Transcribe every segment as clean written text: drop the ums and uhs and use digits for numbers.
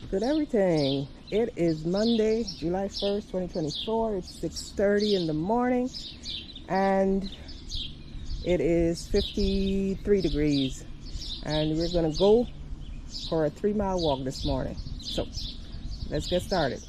Good everything. It is Monday, July 1st, 2024. It's 6:30 in the morning and it is 53 degrees. And we're gonna go for a 3-mile walk this morning. So let's get started.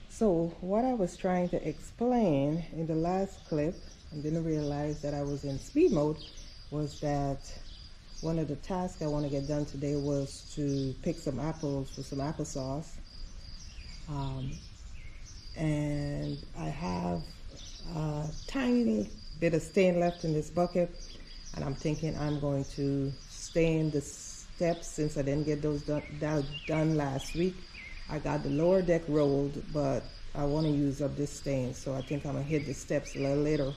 So what I was trying to explain in the last clip and didn't realize that I was in speed mode was that one of the tasks I want to get done today was to pick some apples for some applesauce. And I have a tiny bit of stain left in this bucket, and I'm thinking I'm going to stain the steps since I didn't get those done last week. I got the lower deck rolled, but I want to use up this stain, so I think I'm gonna hit the steps a little later.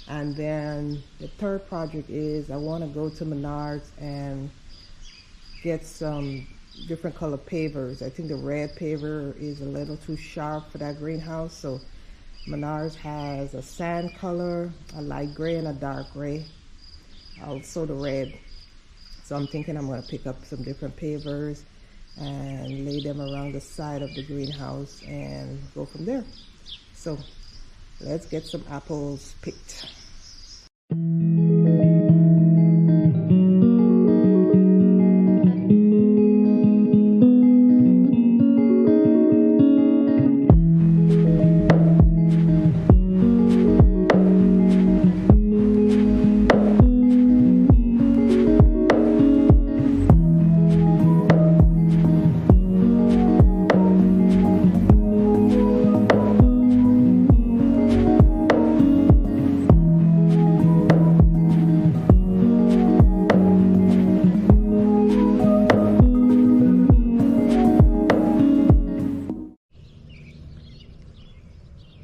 And then the third project is I want to go to Menards and get some different color pavers. I think the red paver is a little too sharp for that greenhouse, so Menards has a sand color, a light gray, and a dark gray, also the red. So I'm thinking I'm going to pick up some different pavers and lay them around the side of the greenhouse and go from there. So let's get some apples picked.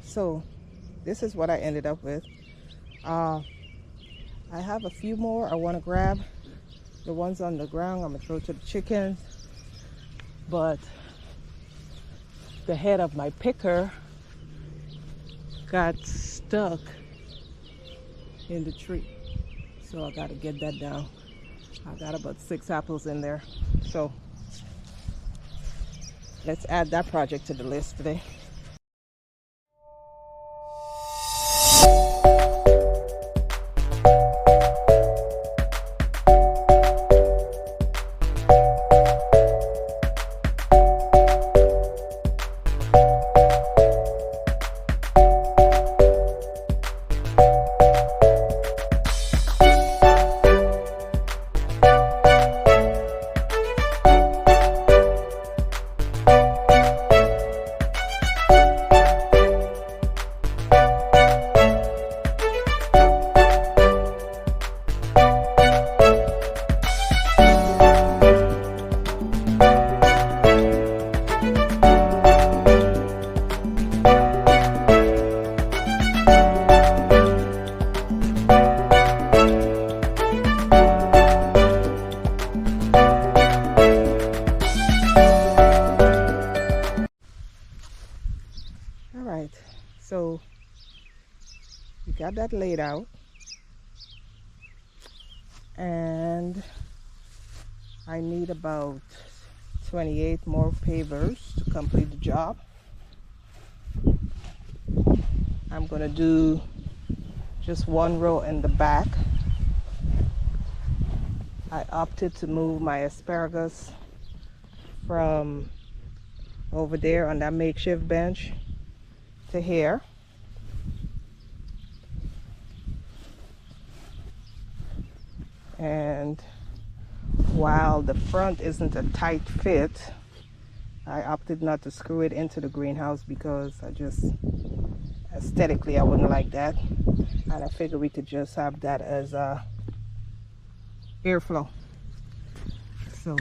So this is what I ended up with. I have a few more I want to grab. The ones on the ground I'm going to throw to the chickens. But the head of my picker got stuck in the tree. So I got to get that down. I got about 6 apples in there. So let's add that project to the list today. All right, so we got that laid out, and I need about 28 more pavers to complete the job. I'm gonna do just one row in the back. I opted to move my asparagus from over there on that makeshift bench to here. And while the front isn't a tight fit, I opted not to screw it into the greenhouse because I just aesthetically I wouldn't like that, and I figured we could just have that as airflow. So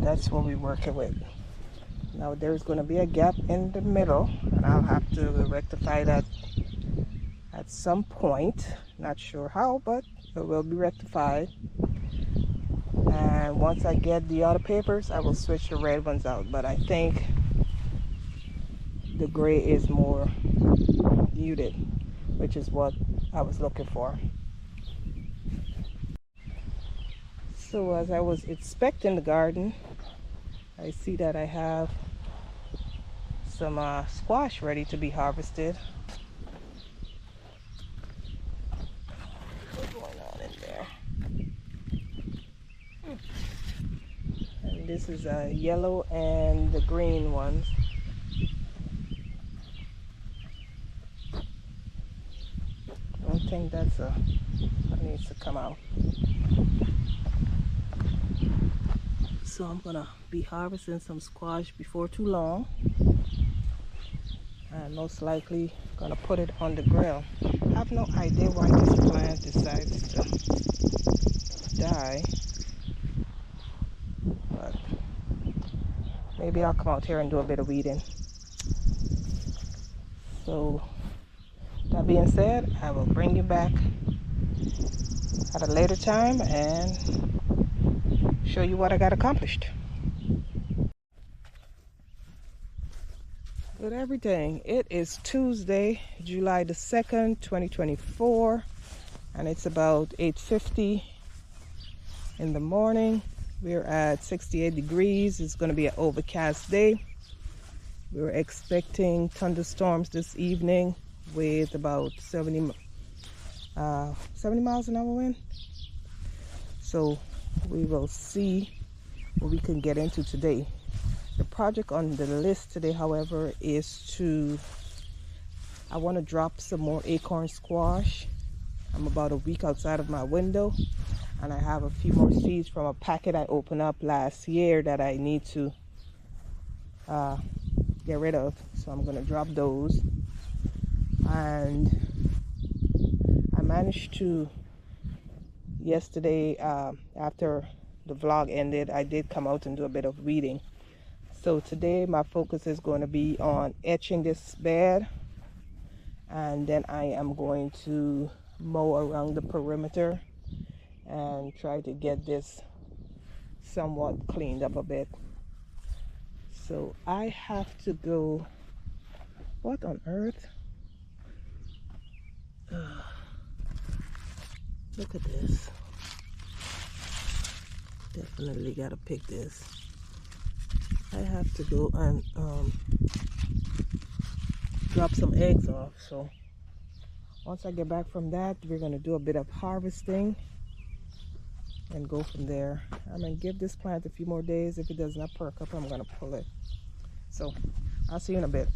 that's what we're working with. Now there's going to be a gap in the middle, and I'll have to rectify that at some point. Not sure how, but it will be rectified. And once I get the other papers, I will switch the red ones out. But I think the gray is more muted, which is what I was looking for. So as I was inspecting the garden, I see that I have some squash ready to be harvested. What's going on in there? And this is a yellow and the green ones. I don't think that needs to come out. So I'm gonna be harvesting some squash before too long, and most likely gonna put it on the grill. I have no idea why this plant decides to die, but maybe I'll come out here and do a bit of weeding. So that being said, I will bring you back at a later time and show you what I got accomplished. Good everything. It is Tuesday, July the 2nd, 2024, and it's about 8:50 in the morning. We're at 68 degrees. It's going to be an overcast day. We're expecting thunderstorms this evening with about 70 miles an hour wind. So we will see what we can get into today. The project on the list today, however, is I want to drop some more acorn squash. I'm about a week outside of my window, and I have a few more seeds from a packet I opened up last year that I need to get rid of. So I'm going to drop those. And I managed to, yesterday, after the vlog ended, I did come out and do a bit of weeding. So today my focus is going to be on etching this bed, and then I am going to mow around the perimeter and try to get this somewhat cleaned up a bit. So I have to go. What on earth? Look at this. Definitely gotta pick this. I have to go and drop some eggs off. So once I get back from that, we're gonna do a bit of harvesting and go from there. I'm gonna give this plant a few more days. If it does not perk up, I'm gonna pull it. So I'll see you in a bit.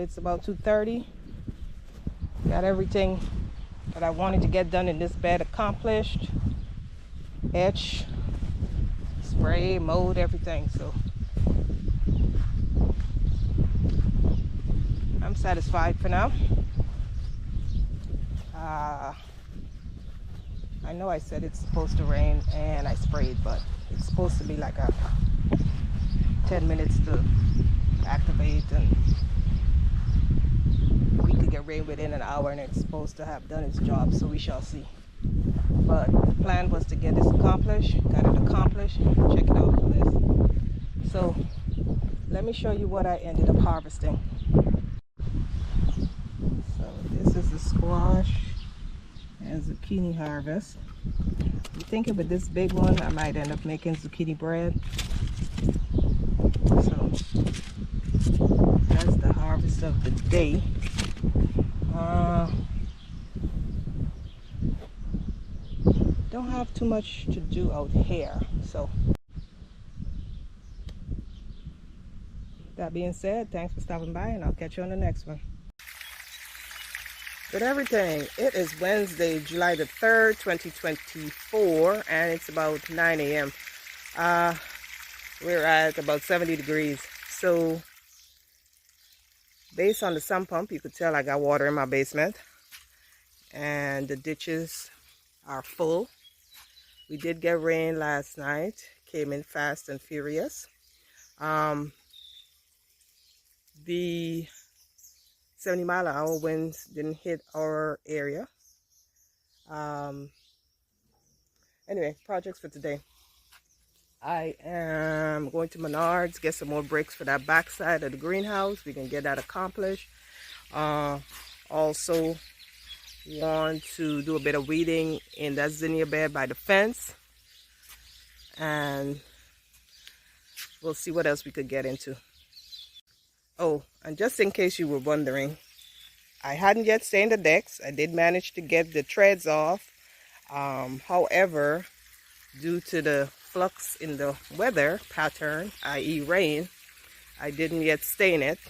it's about 2:30. Got everything that I wanted to get done in this bed accomplished. Etch, spray, mold, everything. So I'm satisfied for now. I know I said it's supposed to rain and I sprayed, but it's supposed to be like a 10 minutes to activate, and we could get rain within an hour, and it's supposed to have done its job, so we shall see. But the plan was to get this accomplished. Got it accomplished. Check it out for this. So let me show you what I ended up harvesting. So this is the squash and zucchini harvest. I'm thinking with this big one I might end up making zucchini bread. So that's the harvest of the day. Don't have too much to do out here, so that being said, thanks for stopping by, and I'll catch you on the next one. With everything, it is Wednesday, July the 3rd, 2024, and it's about 9 a.m. We're at about 70 degrees. So based on the sump pump, you could tell I got water in my basement, and the ditches are full. We did get rain last night, came in fast and furious. The 70-mile-an-hour winds didn't hit our area. Anyway, projects for today. I am going to Menards, get some more bricks for that backside of the greenhouse. We can get that accomplished. Also want to do a bit of weeding in that zinnia bed by the fence, and we'll see what else we could get into. Oh, and just in case you were wondering, I hadn't yet stained the decks. I did manage to get the treads off. However, due to the flux in the weather pattern, i.e. rain, I didn't yet stain it.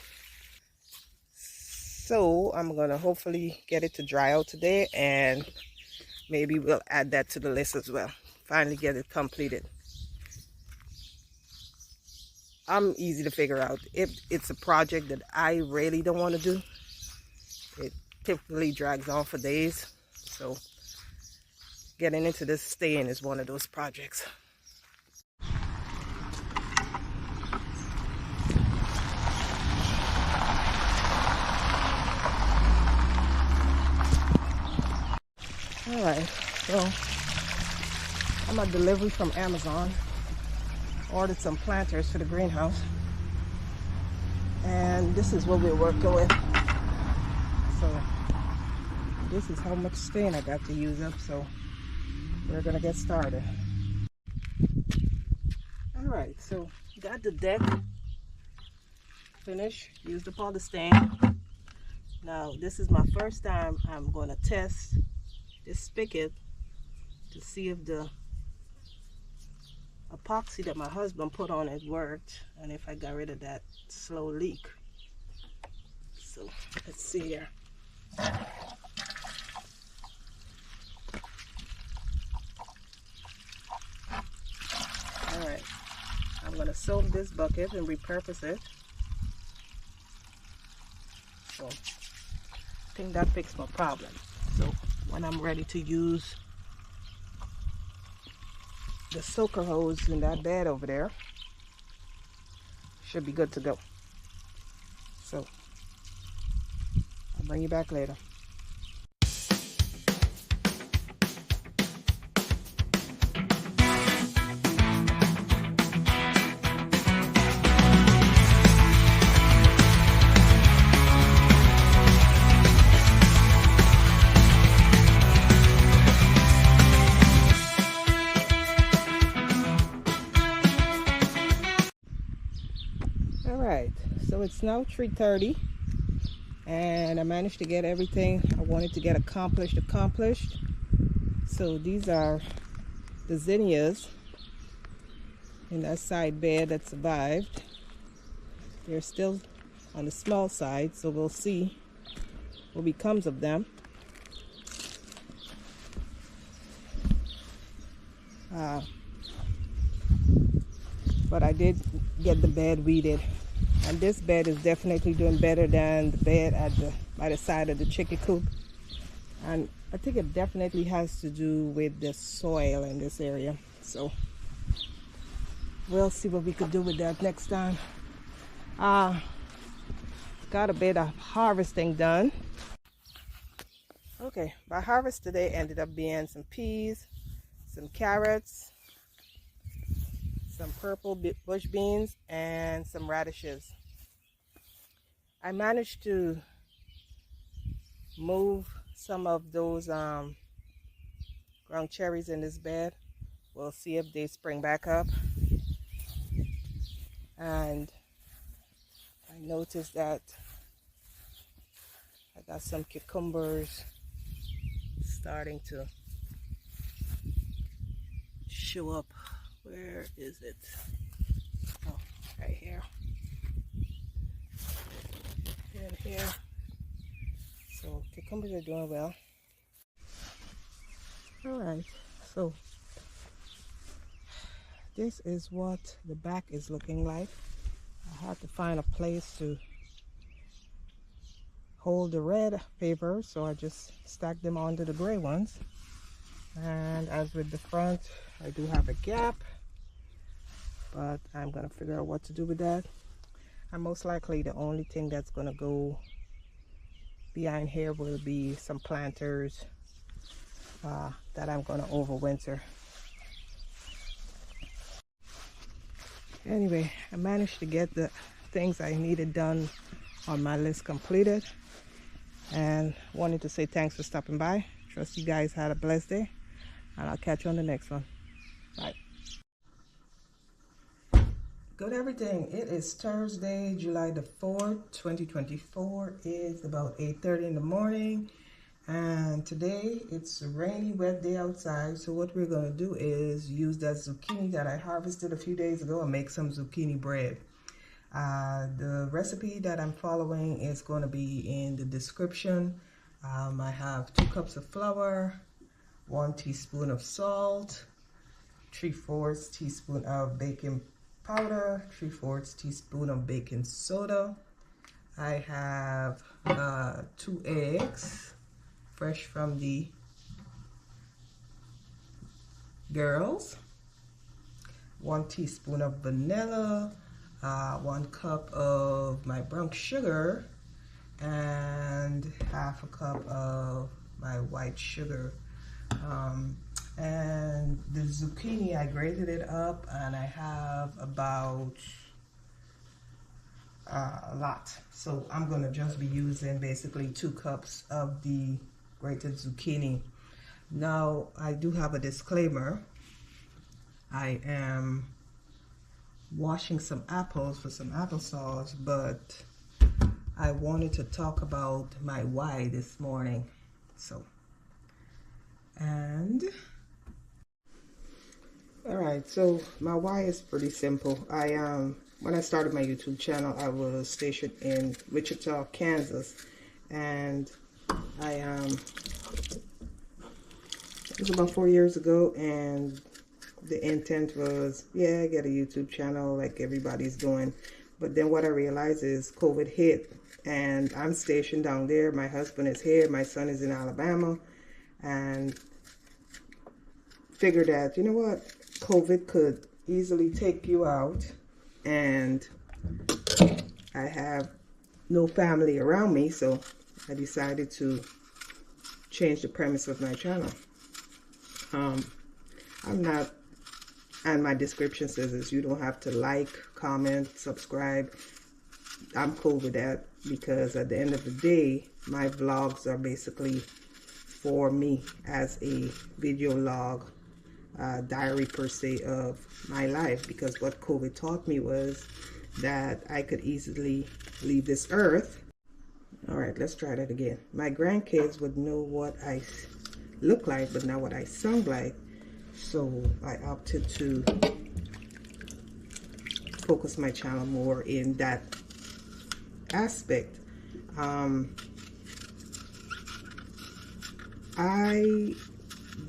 So I'm gonna hopefully get it to dry out today, and maybe we'll add that to the list as well. Finally get it completed. I'm easy to figure out. If it's a project that I really don't want to do, it typically drags on for days. So getting into this staying is one of those projects. Alright, so I'm a delivery from Amazon. Ordered some planters for the greenhouse, and this is what we're working with. So this is how much stain I got to use up, so we're gonna get started. Alright, so got the deck finished, used up all the stain. Now this is my first time I'm going to test this spigot to see if the epoxy that my husband put on it worked, and if I got rid of that slow leak. So let's see here. Alright, I'm going to soak this bucket and repurpose it. So I think that fixed my problem. So when I'm ready to use the soaker hose in that bed over there, should be good to go. So I'll bring you back later. Alright, so it's now 3:30, and I managed to get everything I wanted to get accomplished. So these are the zinnias in that side bed that survived. They're still on the small side, so we'll see what becomes of them. But I did get the bed weeded, and this bed is definitely doing better than the bed by the side of the chicken coop. And I think it definitely has to do with the soil in this area. So we'll see what we could do with that next time. Got a bit of harvesting done. Okay, my harvest today ended up being some peas, some carrots, some purple bush beans, and some radishes. I managed to move some of those ground cherries in this bed. We'll see if they spring back up. And I noticed that I got some cucumbers starting to show up. Where is it? Oh, right here. And here. So cucumbers are doing well. Alright, so this is what the back is looking like. I had to find a place to hold the red paper, so I just stacked them onto the gray ones. And as with the front, I do have a gap, but I'm gonna figure out what to do with that. And most likely the only thing that's gonna go behind here will be some planters that I'm gonna overwinter. Anyway, I managed to get the things I needed done on my list completed, and wanted to say thanks for stopping by. Trust you guys had a blessed day, and I'll catch you on the next one. Bye. Good everything. It is Thursday, July the 4th, 2024. It's about 8:30 in the morning, and today it's a rainy, wet day outside. So what we're going to do is use that zucchini that I harvested a few days ago and make some zucchini bread. The recipe that I'm following is going to be in the description. I have 2 cups of flour, 1 teaspoon of salt, 3/4 teaspoon of baking powder, 3/4 teaspoon of baking soda. I have 2 eggs, fresh from the girls, 1 teaspoon of vanilla, 1 cup of my brown sugar, and 1/2 cup of my white sugar. And the zucchini, I grated it up, and I have about a lot. So I'm gonna just be using basically 2 cups of the grated zucchini. Now I do have a disclaimer. I am washing some apples for some applesauce, but I wanted to talk about my why this morning. So, and all right, so my why is pretty simple. When I started my YouTube channel, I was stationed in Wichita, Kansas, and it was about 4 years ago, and the intent was, yeah, get a YouTube channel like everybody's doing. But then what I realized is COVID hit, and I'm stationed down there. My husband is here, my son is in Alabama, and figured that, you know what, COVID could easily take you out, and I have no family around me, so I decided to change the premise of my channel. I'm not, and my description says this, you don't have to like, comment, subscribe. I'm cool with that, because at the end of the day, my vlogs are basically for me as a video log, diary per se of my life, because what COVID taught me was that I could easily leave this earth. All right, let's try that again. My grandkids would know what I look like, but not what I sound like. So I opted to focus my channel more in that aspect. I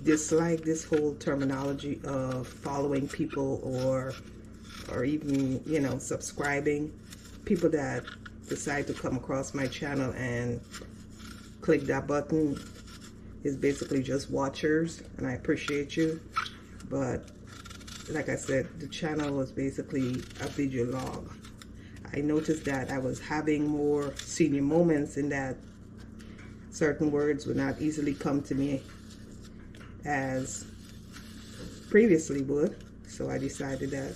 dislike this whole terminology of following people or even, you know, subscribing. People that decide to come across my channel and click that button is basically just watchers, and I appreciate you. But like I said, the channel was basically a video log. I noticed that I was having more senior moments in that certain words would not easily come to me as previously would. So I decided that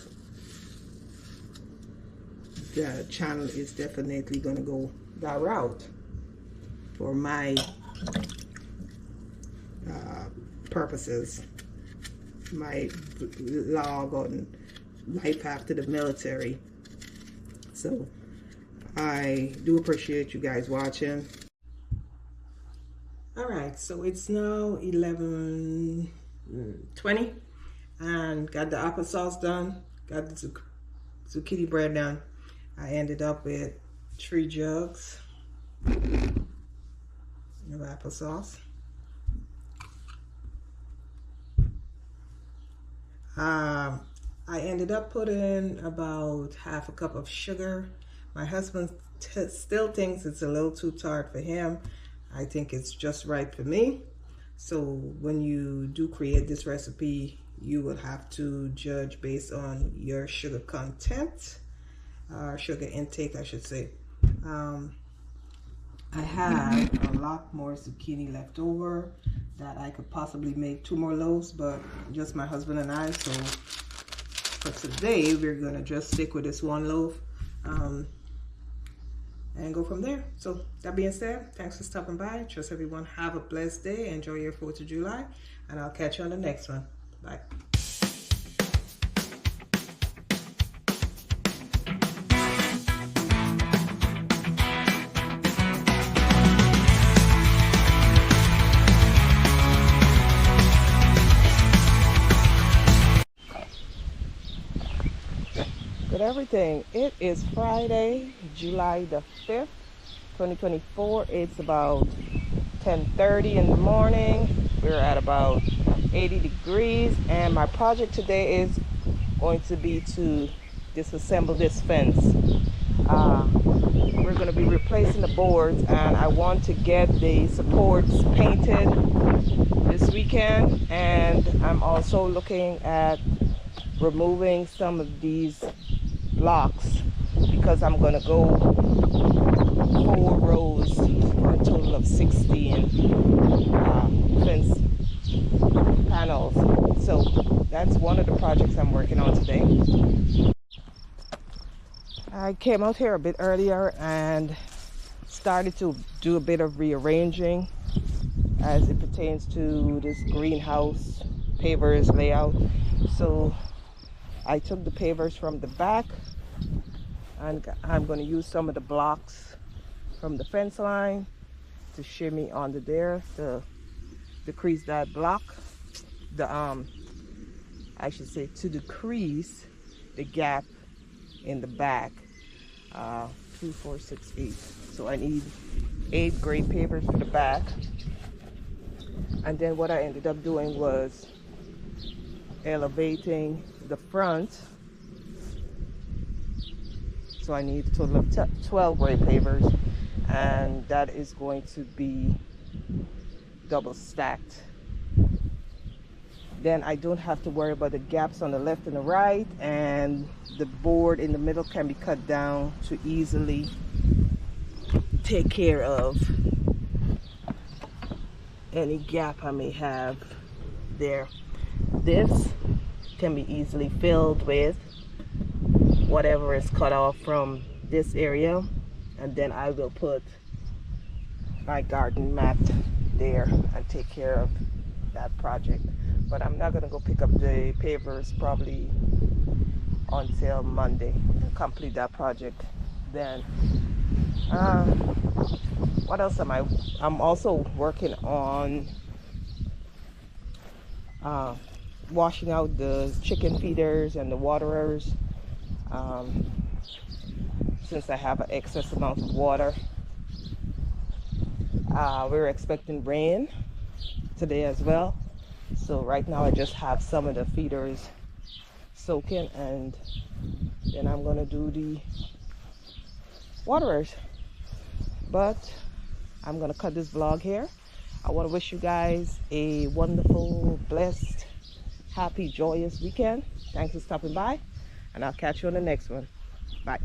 the channel is definitely going to go that route for my purposes, my log on life after the military. So I do appreciate you guys watching. All right, so it's now 11:20 and got the applesauce done, got the zucchini bread done. I ended up with 3 jugs of applesauce. I ended up putting about half a cup of sugar. My husband still thinks it's a little too tart for him. I think it's just right for me. So when you do create this recipe, you will have to judge based on your sugar content, sugar intake, I should say. I have a lot more zucchini left over that I could possibly make 2 more loaves, but just my husband and I. So for today, we're gonna just stick with this 1 loaf and go from there. So that being said, thanks for stopping by. Trust everyone have a blessed day. Enjoy your 4th of July, and I'll catch you on the next one. Bye. Everything. It is Friday, July the 5th, 2024. It's about 10:30 in the morning. We're at about 80 degrees, and my project today is going to be to disassemble this fence. We're going to be replacing the boards, and I want to get the supports painted this weekend, and I'm also looking at removing some of these blocks because I'm going to go 4 rows for a total of 16 fence panels. So that's one of the projects I'm working on today. I came out here a bit earlier and started to do a bit of rearranging as it pertains to this greenhouse pavers layout. So I took the pavers from the back, and I'm going to use some of the blocks from the fence line to shimmy onto there to decrease that block. I should say to decrease the gap in the back. 2, 4, 6, 8. So I need 8 gray pavers for the back. And then what I ended up doing was elevating the front. So I need a total of 12 gray pavers, and that is going to be double stacked. Then I don't have to worry about the gaps on the left and the right, and the board in the middle can be cut down to easily take care of any gap I may have there. This can be easily filled with whatever is cut off from this area, and then I will put my garden mat there and take care of that project. But I'm not going to go pick up the pavers probably until Monday and complete that project then. What else am I? I'm also working on washing out the chicken feeders and the waterers. since I have an excess amount of water. We're expecting rain today as well. So right now I just have some of the feeders soaking, and then I'm gonna do the waterers. But I'm gonna cut this vlog here. I want to wish you guys a wonderful, blessed, happy, joyous weekend. Thanks for stopping by, and I'll catch you on the next one. Bye.